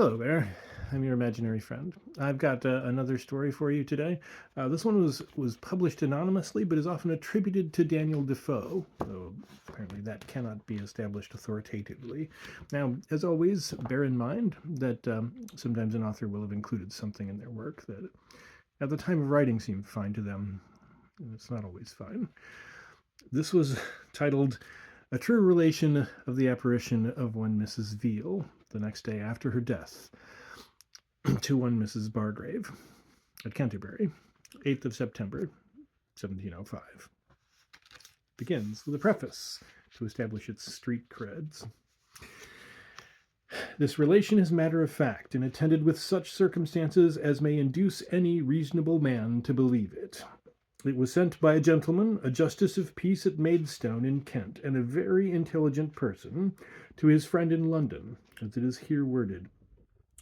Hello there. I'm your imaginary friend. I've got another story for you today. This one was published anonymously, but is often attributed to Daniel Defoe, though apparently that cannot be established authoritatively. Now, as always, bear in mind that sometimes an author will have included something in their work that, at the time of writing, seemed fine to them. And it's not always fine. This was titled "A True Relation of the Apparition of one Mrs. Veal, the next day after her death, to one Mrs. Bargrave, at Canterbury, 8th of September, 1705. Begins with a preface to establish its street creds. This relation is matter of fact, and attended with such circumstances as may induce any reasonable man to believe it. It was sent by a gentleman, a justice of peace at Maidstone in Kent, and a very intelligent person, to his friend in London, as it is here worded,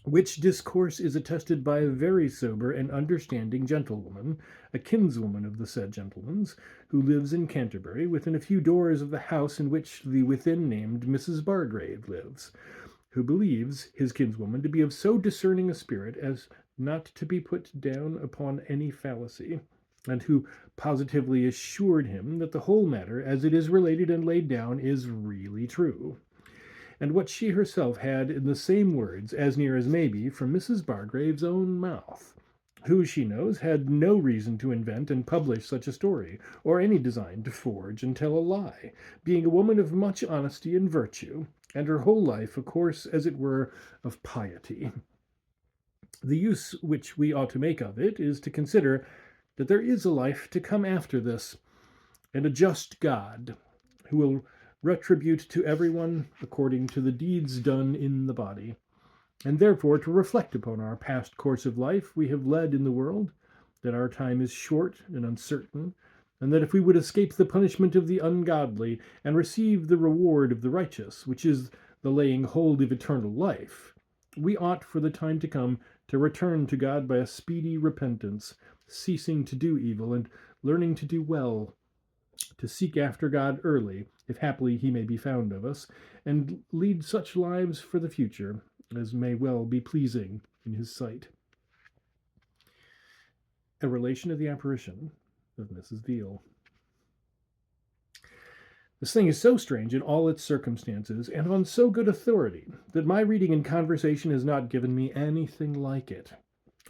which discourse is attested by a very sober and understanding gentlewoman, a kinswoman of the said gentleman's, who lives in Canterbury, within a few doors of the house in which the within named Mrs. Bargrave lives, who believes his kinswoman to be of so discerning a spirit as not to be put down upon any fallacy, and who positively assured him that the whole matter, as it is related and laid down, is really true, and what she herself had in the same words, as near as may be, from Mrs. Bargrave's own mouth, who, she knows, had no reason to invent and publish such a story, or any design to forge and tell a lie, being a woman of much honesty and virtue, and her whole life a course, as it were, of piety. The use which we ought to make of it is to consider that there is a life to come after this, and a just God, who will retribute to everyone according to the deeds done in the body, and therefore to reflect upon our past course of life we have led in the world, that our time is short and uncertain, and that if we would escape the punishment of the ungodly and receive the reward of the righteous, which is the laying hold of eternal life, we ought for the time to come to return to God by a speedy repentance, ceasing to do evil and learning to do well, to seek after God early, if haply he may be found of us, and lead such lives for the future as may well be pleasing in his sight. A relation of the apparition of Mrs. Veal. This thing is so strange in all its circumstances, and on so good authority, that my reading and conversation has not given me anything like it.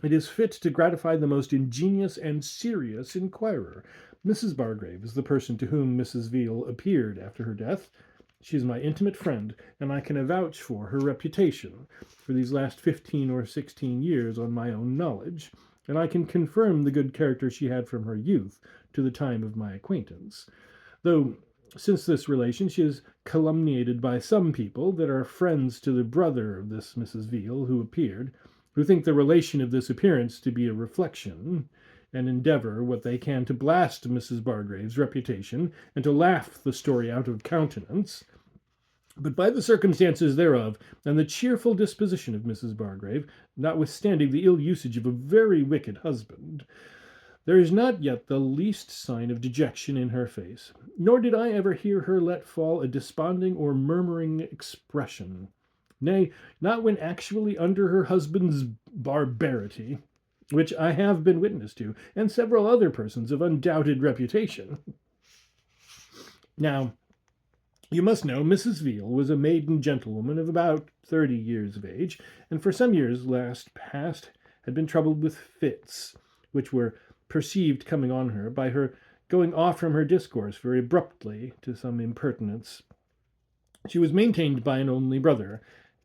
It is fit to gratify the most ingenious and serious inquirer. Mrs. Bargrave is the person to whom Mrs. Veal appeared after her death. She is my intimate friend, and I can vouch for her reputation for these last 15 or 16 years on my own knowledge, and I can confirm the good character she had from her youth to the time of my acquaintance, though since this relation she is calumniated by some people that are friends to the brother of this Mrs. Veal who appeared, who think the relation of this appearance to be a reflection, and endeavour what they can to blast Mrs. Bargrave's reputation, and to laugh the story out of countenance. But by the circumstances thereof, and the cheerful disposition of Mrs. Bargrave, notwithstanding the ill usage of a very wicked husband, there is not yet the least sign of dejection in her face, nor did I ever hear her let fall a desponding or murmuring expression. Nay, not when actually under her husband's barbarity, which I have been witness to, and several other persons of undoubted reputation. Now, you must know Mrs. Veal was a maiden gentlewoman of about 30 years of age, and for some years last past had been troubled with fits, which were perceived coming on her by her going off from her discourse very abruptly to some impertinence. She was maintained by an only brother,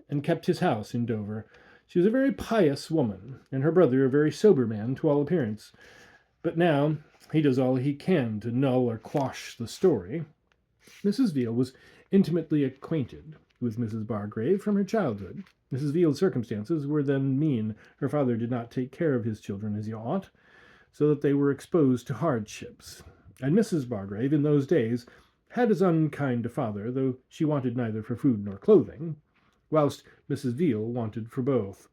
and kept his house in Dover. She was a very pious woman, and her brother a very sober man to all appearance. But now he does all he can to null or quash the story. Mrs. Veal was intimately acquainted with Mrs. Bargrave from her childhood. Mrs. Veal's circumstances were then mean. Her father did not take care of his children as he ought, so that they were exposed to hardships. And Mrs. Bargrave, in those days, had as unkind a father, though she wanted neither for food nor clothing, whilst Mrs. Veal wanted for both,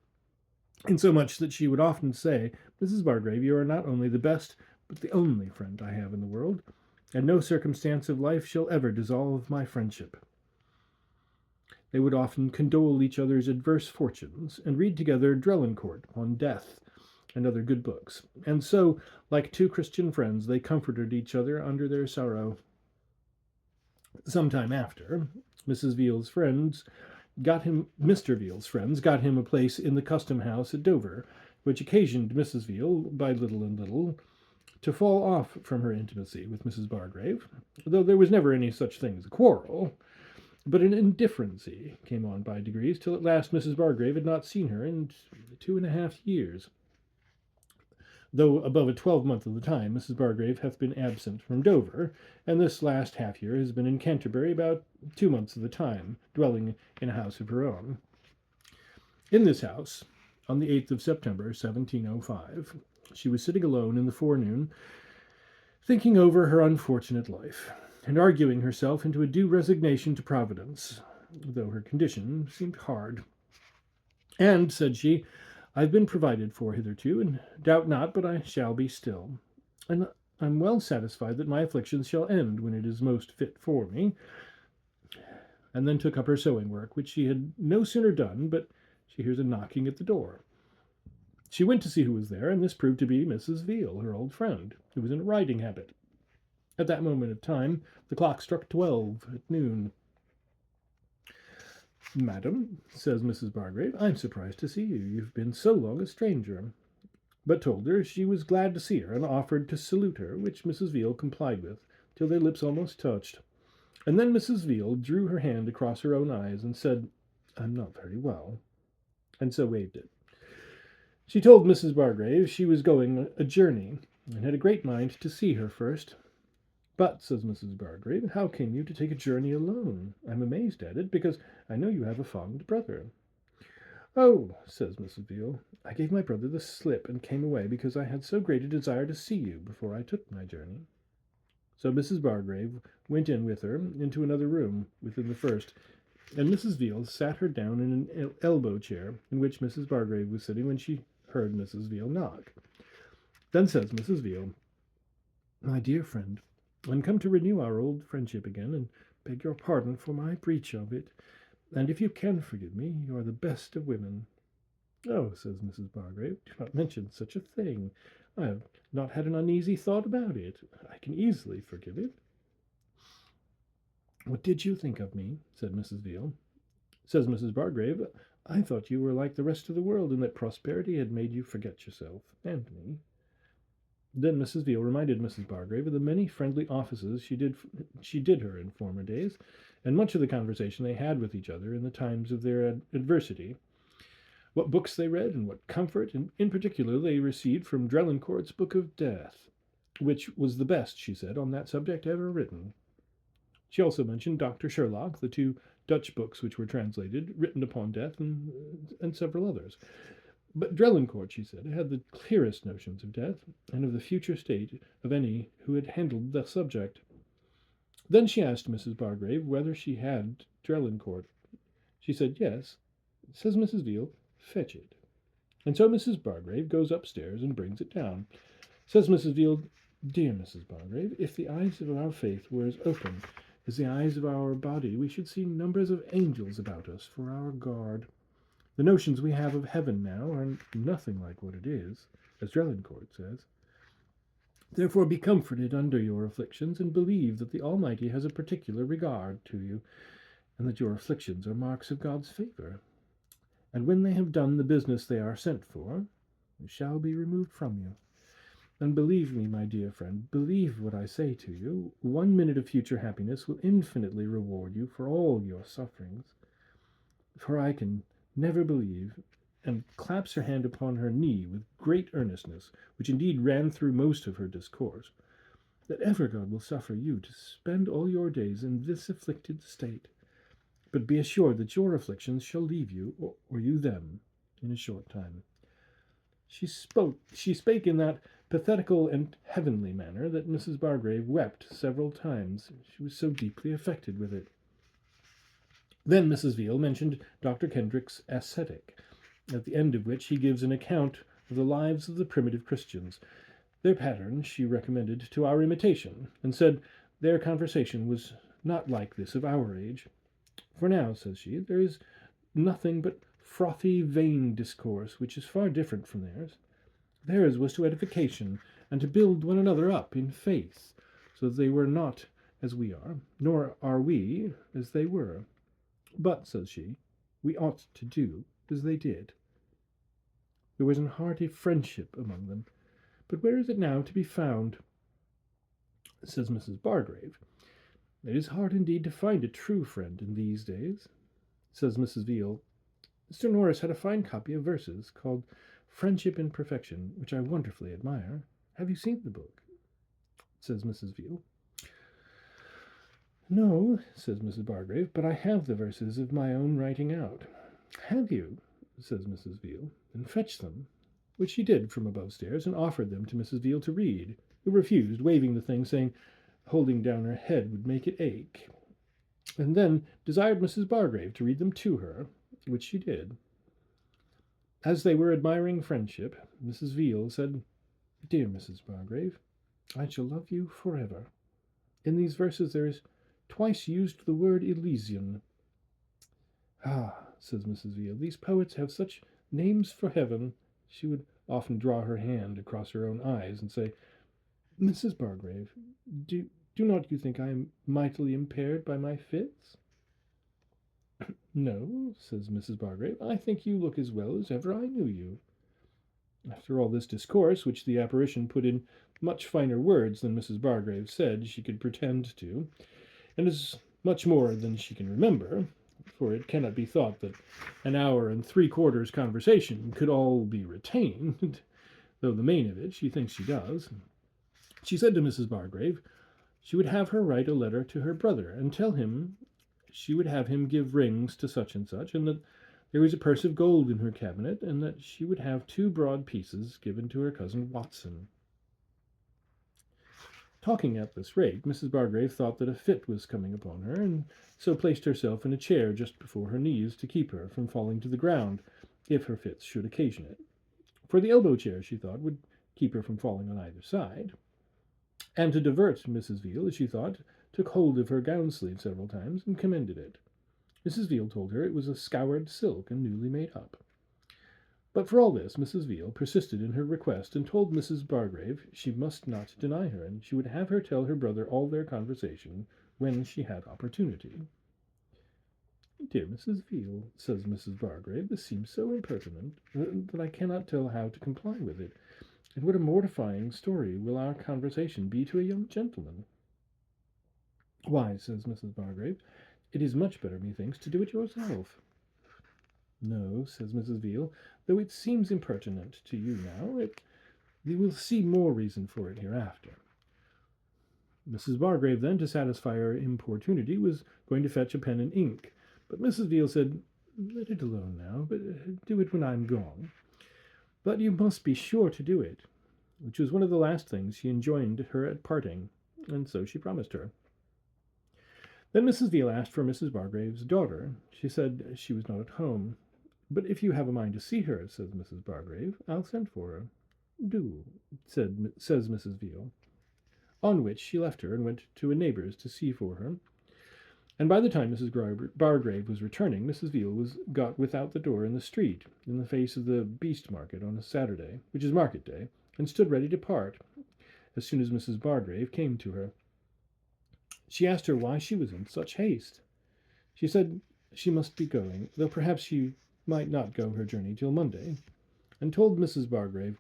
insomuch that she would often say, "Mrs. Bargrave, you are not only the best, but the only friend I have in the world, and no circumstance of life shall ever dissolve my friendship." They would often condole each other's adverse fortunes, and read together Drelincourt on death and other good books. And so, like two Christian friends, they comforted each other under their sorrow. Some time after, Mr. Veal's friends got him a place in the custom house at Dover, which occasioned Mrs. Veal, by little and little, to fall off from her intimacy with Mrs. Bargrave, though there was never any such thing as a quarrel. But an indifferency came on by degrees, till at last Mrs. Bargrave had not seen her in 2.5 years. Though above a 12-month of the time Mrs. Bargrave hath been absent from Dover, and this last half year has been in Canterbury about 2 months of the time, dwelling in a house of her own. In this house, on the 8th of September, 1705, she was sitting alone in the forenoon, thinking over her unfortunate life, and arguing herself into a due resignation to Providence, though her condition seemed hard. And, said she, I've been provided for hitherto, and doubt not but I shall be still. And I'm well satisfied that my afflictions shall end when it is most fit for me. And then took up her sewing work, which she had no sooner done, but she hears a knocking at the door. She went to see who was there, and this proved to be Mrs. Veal, her old friend, who was in a riding habit. At that moment of time, the clock struck 12 at noon. Madam, says Mrs. Bargrave, I'm surprised to see you. You've been so long a stranger. But told her she was glad to see her, and offered to salute her, which Mrs. Veal complied with, till their lips almost touched. And then Mrs. Veal drew her hand across her own eyes, and said, I'm not very well, and so waved it. She told Mrs. Bargrave she was going a journey, and had a great mind to see her first. But, says Mrs. Bargrave, how came you to take a journey alone? I'm amazed at it, because I know you have a fond brother. Oh, says Mrs. Veal, I gave my brother the slip and came away because I had so great a desire to see you before I took my journey. So Mrs. Bargrave went in with her into another room within the first, and Mrs. Veal sat her down in an elbow chair in which Mrs. Bargrave was sitting when she heard Mrs. Veal knock. Then says Mrs. Veal, my dear friend, I'm come to renew our old friendship again, and beg your pardon for my breach of it, and if you can forgive me, you are the best of women. Oh, says Mrs. Bargrave, do not mention such a thing. I have not had an uneasy thought about it. I can easily forgive it. What did you think of me? Said Mrs. Veal. Says Mrs. Bargrave, I thought you were like the rest of the world, and that prosperity had made you forget yourself, and me. Then Mrs. Veal reminded Mrs. Bargrave of the many friendly offices she did her in former days, and much of the conversation they had with each other in the times of their adversity, what books they read, and what comfort, and in particular, they received from Drelincourt's Book of Death, which was the best, she said, on that subject ever written. She also mentioned Dr. Sherlock, the 2 Dutch books which were translated, written upon death, and several others. But Drelincourt, she said, had the clearest notions of death, and of the future state of any who had handled the subject. Then she asked Mrs. Bargrave whether she had Drelincourt. She said, yes. Says Mrs. Veal, fetch it. And so Mrs. Bargrave goes upstairs and brings it down. Says Mrs. Veal, dear Mrs. Bargrave, if the eyes of our faith were as open as the eyes of our body, we should see numbers of angels about us for our guard. The notions we have of heaven now are nothing like what it is, as Drelincourt says. Therefore be comforted under your afflictions, and believe that the Almighty has a particular regard to you, and that your afflictions are marks of God's favor. And when they have done the business they are sent for, they shall be removed from you. And believe me, my dear friend, believe what I say to you, 1 minute of future happiness will infinitely reward you for all your sufferings. For I can never believe, and claps her hand upon her knee with great earnestness, which indeed ran through most of her discourse, that ever God will suffer you to spend all your days in this afflicted state. But be assured that your afflictions shall leave you, or you them, in a short time. She spake in that pathetical and heavenly manner that Mrs. Bargrave wept several times. She was so deeply affected with it. Then Mrs. Veal mentioned Dr. Kendrick's Ascetic, at the end of which he gives an account of the lives of the primitive Christians. Their pattern she recommended to our imitation, and said their conversation was not like this of our age. For now, says she, there is nothing but frothy, vain discourse, which is far different from theirs. Theirs was to edification, and to build one another up in faith, so that they were not as we are, nor are we as they were. But, says she, we ought to do as they did. There was an hearty friendship among them, but where is it now to be found? Says Mrs. Bargrave. It is hard indeed to find a true friend in these days. Says Mrs. Veal. Mr. Norris had a fine copy of verses called Friendship in Perfection, which I wonderfully admire. Have you seen the book? Says Mrs. Veal. No, says Mrs. Bargrave, but I have the verses of my own writing out. Have you? Says Mrs. Veal. Then fetch them. Which she did from above stairs, and offered them to Mrs. Veal to read, who refused, waving the thing, saying holding down her head would make it ache, and then desired Mrs. Bargrave to read them to her, which she did. As they were admiring friendship, Mrs. Veal said, Dear Mrs. Bargrave, I shall love you forever. In these verses there is twice used the word Elysian. Ah, says Mrs. Veal, these poets have such names for heaven. She would often draw her hand across her own eyes and say, Mrs. Bargrave, do not you think I am mightily impaired by my fits? No, says Mrs. Bargrave, I think you look as well as ever I knew you. After all this discourse, which the apparition put in much finer words than Mrs. Bargrave said she could pretend to, and is much more than she can remember, for it cannot be thought that an hour and 3/4 conversation could all be retained, though the main of it she thinks she does, she said to Mrs. Bargrave she would have her write a letter to her brother, and tell him she would have him give rings to such and such, and that there was a purse of gold in her cabinet, and that she would have 2 broad pieces given to her cousin Watson. Talking at this rate, Mrs. Bargrave thought that a fit was coming upon her, and so placed herself in a chair just before her knees to keep her from falling to the ground, if her fits should occasion it. For the elbow chair, she thought, would keep her from falling on either side. And to divert Mrs. Veal, as she thought, took hold of her gown sleeve several times and commended it. Mrs. Veal told her it was a scoured silk and newly made up. But for all this, Mrs. Veal persisted in her request, and told Mrs. Bargrave she must not deny her, and she would have her tell her brother all their conversation when she had opportunity. Dear Mrs. Veal, says Mrs. Bargrave, this seems so impertinent that I cannot tell how to comply with it. And what a mortifying story will our conversation be to a young gentleman. Why, says Mrs. Bargrave, it is much better, methinks, to do it yourself. No, says Mrs. Veal, though it seems impertinent to you now, you will see more reason for it hereafter. Mrs. Bargrave then, to satisfy her importunity, was going to fetch a pen and ink, but Mrs. Veal said, Let it alone now, but do it when I am gone. But you must be sure to do it, which was one of the last things she enjoined her at parting, and so she promised her. Then Mrs. Veal asked for Mrs. Bargrave's daughter. She said she was not at home. But if you have a mind to see her, says Mrs. Bargrave, I'll send for her. Do, says Mrs. Veal. On which she left her and went to a neighbour's to see for her. And by the time Mrs. Bargrave was returning, Mrs. Veal was got without the door in the street, in the face of the beast market on a Saturday, which is market day, and stood ready to part, as soon as Mrs. Bargrave came to her. She asked her why she was in such haste. She said she must be going, though perhaps she might not go her journey till Monday, and told Mrs. Bargrave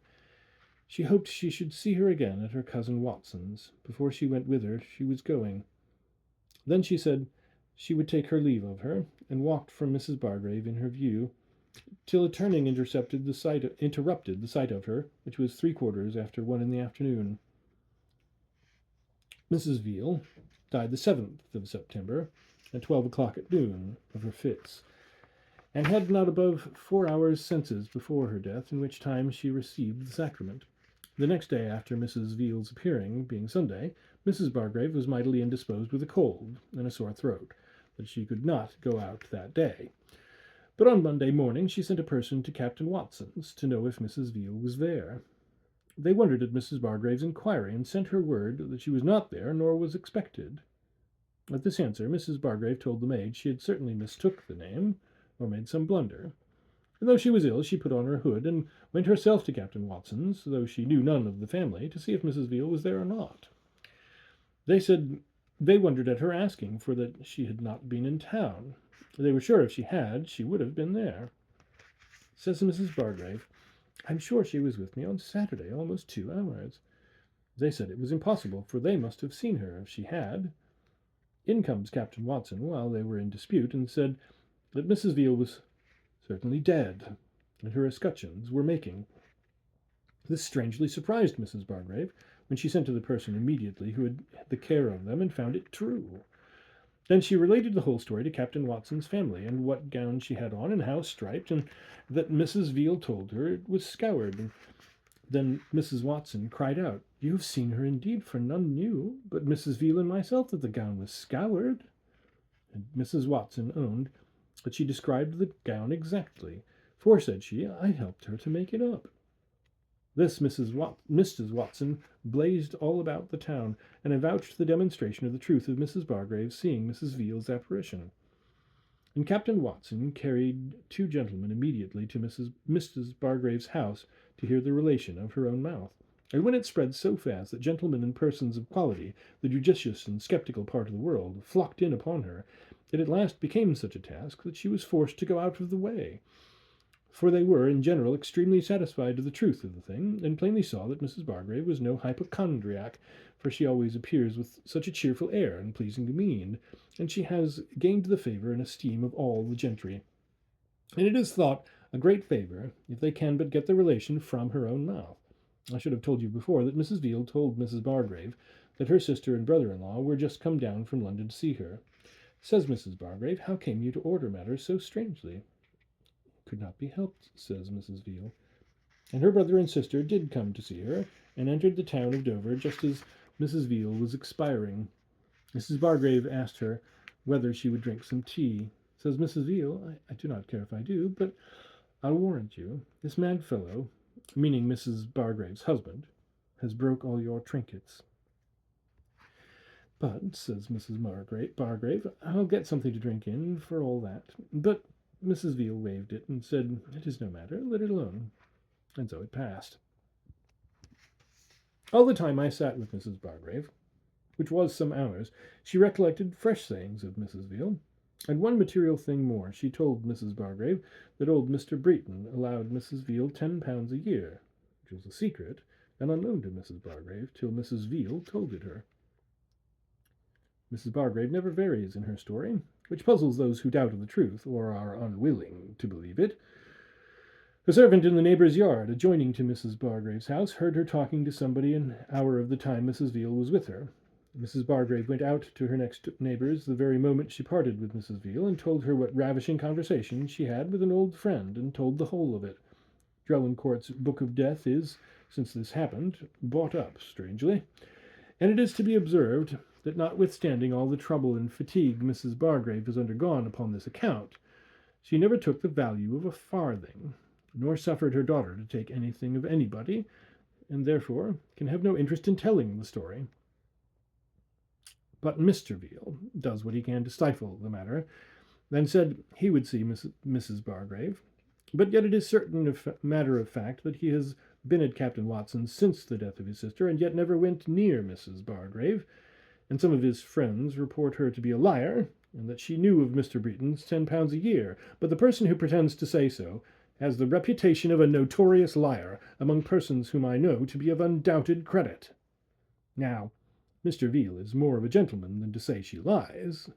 she hoped she should see her again at her cousin Watson's, before she went whither she was going. Then she said she would take her leave of her, and walked from Mrs. Bargrave in her view, till a turning interrupted the sight of her, which was 3/4 after 1 in the afternoon. Mrs. Veal died the 7th of September, at 12 o'clock at noon, of her fits, and had not above 4 hours' senses before her death, in which time she received the sacrament. The next day after Mrs. Veal's appearing, being Sunday, Mrs. Bargrave was mightily indisposed with a cold and a sore throat, that she could not go out that day. But on Monday morning she sent a person to Captain Watson's to know if Mrs. Veal was there. They wondered at Mrs. Bargrave's inquiry, and sent her word that she was not there, nor was expected. At this answer, Mrs. Bargrave told the maid she had certainly mistook the name, or made some blunder. And though she was ill, she put on her hood and went herself to Captain Watson's, though she knew none of the family, to see if Mrs. Veal was there or not. They said they wondered at her asking, for that she had not been in town. They were sure if she had, she would have been there. Says Mrs. Bargrave, I'm sure she was with me on Saturday, almost 2 hours. They said it was impossible, for they must have seen her if she had. In comes Captain Watson while they were in dispute, and said that Mrs. Veal was certainly dead, and her escutcheons were making. This strangely surprised Mrs. Bargrave, when she sent to the person immediately who had the care of them, and found it true. Then she related the whole story to Captain Watson's family, and what gown she had on, and how striped, and that Mrs. Veal told her it was scoured. And then Mrs. Watson cried out, You have seen her indeed, for none knew but Mrs. Veal and myself that the gown was scoured. And Mrs. Watson owned that she described the gown exactly, for, said she, I helped her to make it up. This Mrs. Watson blazed all about the town, and avouched the demonstration of the truth of Mrs. Bargrave seeing Mrs. Veal's apparition. And Captain Watson carried 2 gentlemen immediately to Mrs. Bargrave's house to hear the relation of her own mouth. And when it spread so fast that gentlemen and persons of quality, the judicious and sceptical part of the world, flocked in upon her, it at last became such a task that she was forced to go out of the way. For they were, in general, extremely satisfied of the truth of the thing, and plainly saw that Mrs. Bargrave was no hypochondriac, for she always appears with such a cheerful air and pleasing demean, and she has gained the favour and esteem of all the gentry. And it is thought a great favour, if they can but get the relation from her own mouth. I should have told you before that Mrs. Veal told Mrs. Bargrave that her sister and brother-in-law were just come down from London to see her. Says Mrs. Bargrave, How came you to order matters so strangely? Could not be helped, says Mrs. Veal. And her brother and sister did come to see her, and entered the town of Dover just as Mrs. Veal was expiring. Mrs. Bargrave asked her whether she would drink some tea. Says Mrs. Veal, I do not care if I do, but I'll warrant you, this mad fellow, meaning Mrs. Bargrave's husband, has broke all your trinkets. But, says Mrs. Bargrave, I'll get something to drink in for all that. But Mrs. Veal waved it, and said, It is no matter, let it alone. And so it passed. All the time I sat with Mrs. Bargrave, which was some hours, she recollected fresh sayings of Mrs. Veal, and one material thing more. She told Mrs. Bargrave that old Mr. Breton allowed Mrs. Veal £10 a year, which was a secret, and unknown to Mrs. Bargrave, till Mrs. Veal told it her. Mrs. Bargrave never varies in her story, which puzzles those who doubt of the truth, or are unwilling to believe it. A servant in the neighbour's yard, adjoining to Mrs. Bargrave's house, heard her talking to somebody an hour of the time Mrs. Veal was with her. Mrs. Bargrave went out to her next neighbour's the very moment she parted with Mrs. Veal, and told her what ravishing conversation she had with an old friend, and told the whole of it. Drelincourt's Book of Death is, since this happened, bought up strangely, and it is to be observed that notwithstanding all the trouble and fatigue Mrs. Bargrave has undergone upon this account, she never took the value of a farthing, nor suffered her daughter to take anything of anybody, and therefore can have no interest in telling the story. But Mr. Veal does what he can to stifle the matter, then said he would see Mrs. Bargrave, but yet it is certain matter of fact that he has been at Captain Watson's since the death of his sister, and yet never went near Mrs. Bargrave, and some of his friends report her to be a liar, and that she knew of Mr. Breton's £10 a year, but the person who pretends to say so has the reputation of a notorious liar among persons whom I know to be of undoubted credit. Now, Mr. Veal is more of a gentleman than to say she lies,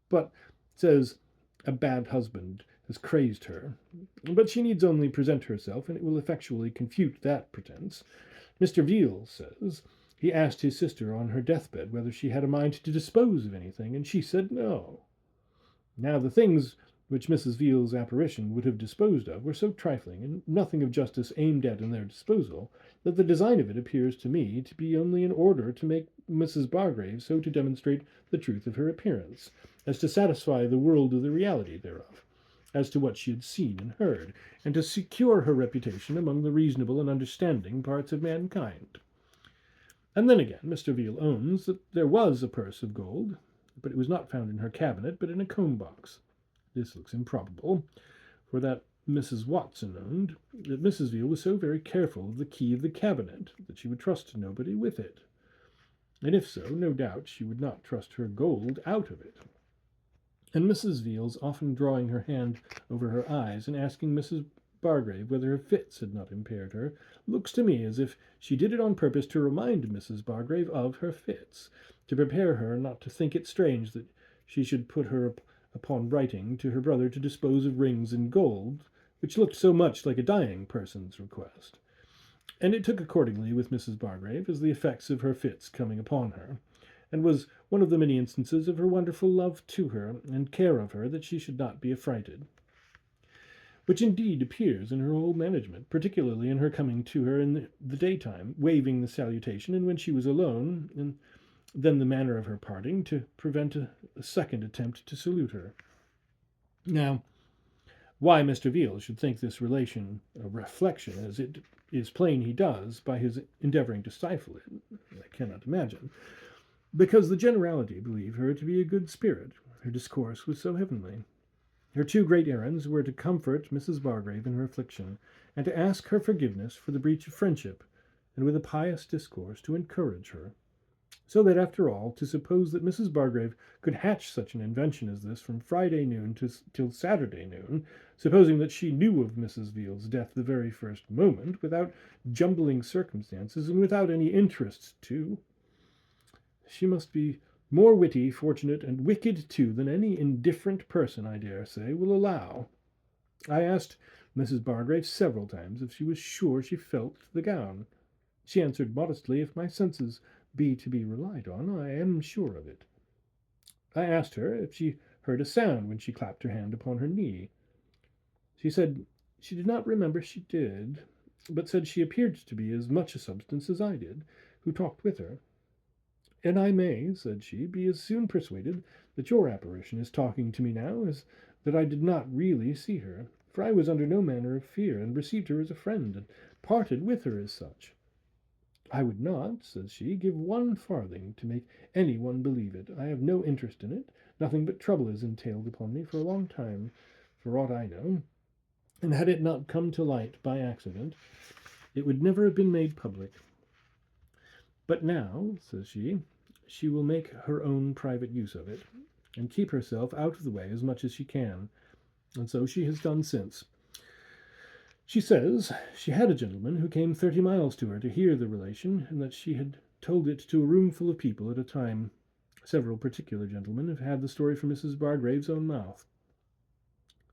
but says a bad husband has crazed her, but she needs only present herself, and it will effectually confute that pretence. Mr. Veal says he asked his sister on her deathbed whether she had a mind to dispose of anything, and she said no. Now the things which Mrs. Veal's apparition would have disposed of were so trifling, and nothing of justice aimed at in their disposal, that the design of it appears to me to be only in order to make Mrs. Bargrave so to demonstrate the truth of her appearance, as to satisfy the world of the reality thereof, as to what she had seen and heard, and to secure her reputation among the reasonable and understanding parts of mankind. And then again, Mr. Veal owns that there was a purse of gold, but it was not found in her cabinet, but in a comb-box. This looks improbable, for that Mrs. Watson owned that Mrs. Veal was so very careful of the key of the cabinet that she would trust nobody with it. And if so, no doubt she would not trust her gold out of it. And Mrs. Veal's often drawing her hand over her eyes and asking Mrs. Bargrave whether her fits had not impaired her, looks to me as if she did it on purpose to remind Mrs. Bargrave of her fits, to prepare her not to think it strange that she should put her upon writing to her brother to dispose of rings and gold, which looked so much like a dying person's request. And it took accordingly with Mrs. Bargrave as the effects of her fits coming upon her, and was one of the many instances of her wonderful love to her and care of her that she should not be affrighted, which indeed appears in her whole management, particularly in her coming to her in the daytime, waving the salutation, and when she was alone, and then the manner of her parting, to prevent a second attempt to salute her. Now, why Mr. Veal should think this relation a reflection, as it is plain he does, by his endeavouring to stifle it, I cannot imagine, because the generality believe her to be a good spirit. Her discourse was so heavenly. Her two great errands were to comfort Mrs. Bargrave in her affliction, and to ask her forgiveness for the breach of friendship, and with a pious discourse to encourage her. So that, after all, to suppose that Mrs. Bargrave could hatch such an invention as this from Friday noon till Saturday noon, supposing that she knew of Mrs. Veal's death the very first moment, without jumbling circumstances, and without any interest too, she must be more witty, fortunate, and wicked too than any indifferent person, I dare say, will allow. I asked Mrs. Bargrave several times if she was sure she felt the gown. She answered modestly, if my senses be to be relied on, I am sure of it. I asked her if she heard a sound when she clapped her hand upon her knee. She said she did not remember she did, but said she appeared to be as much a substance as I did, who talked with her. And I may, said she, be as soon persuaded that your apparition is talking to me now as that I did not really see her, for I was under no manner of fear, and received her as a friend, and parted with her as such. I would not, says she, give 1 farthing to make any one believe it. I have no interest in it. Nothing but trouble is entailed upon me for a long time, for aught I know. And had it not come to light by accident, it would never have been made public. But now, says she will make her own private use of it, and keep herself out of the way as much as she can. And so she has done since. She says she had a gentleman who came 30 miles to her to hear the relation, and that she had told it to a room full of people at a time. Several particular gentlemen have had the story from Mrs. Bargrave's own mouth.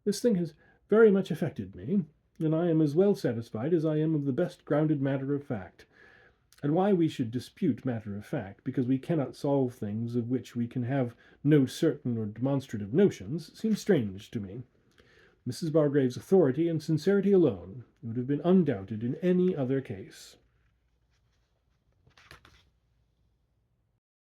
This thing has very much affected me, and I am as well satisfied as I am of the best grounded matter of fact. And why we should dispute matter of fact, because we cannot solve things of which we can have no certain or demonstrative notions, seems strange to me. Mrs. Bargrave's authority and sincerity alone would have been undoubted in any other case.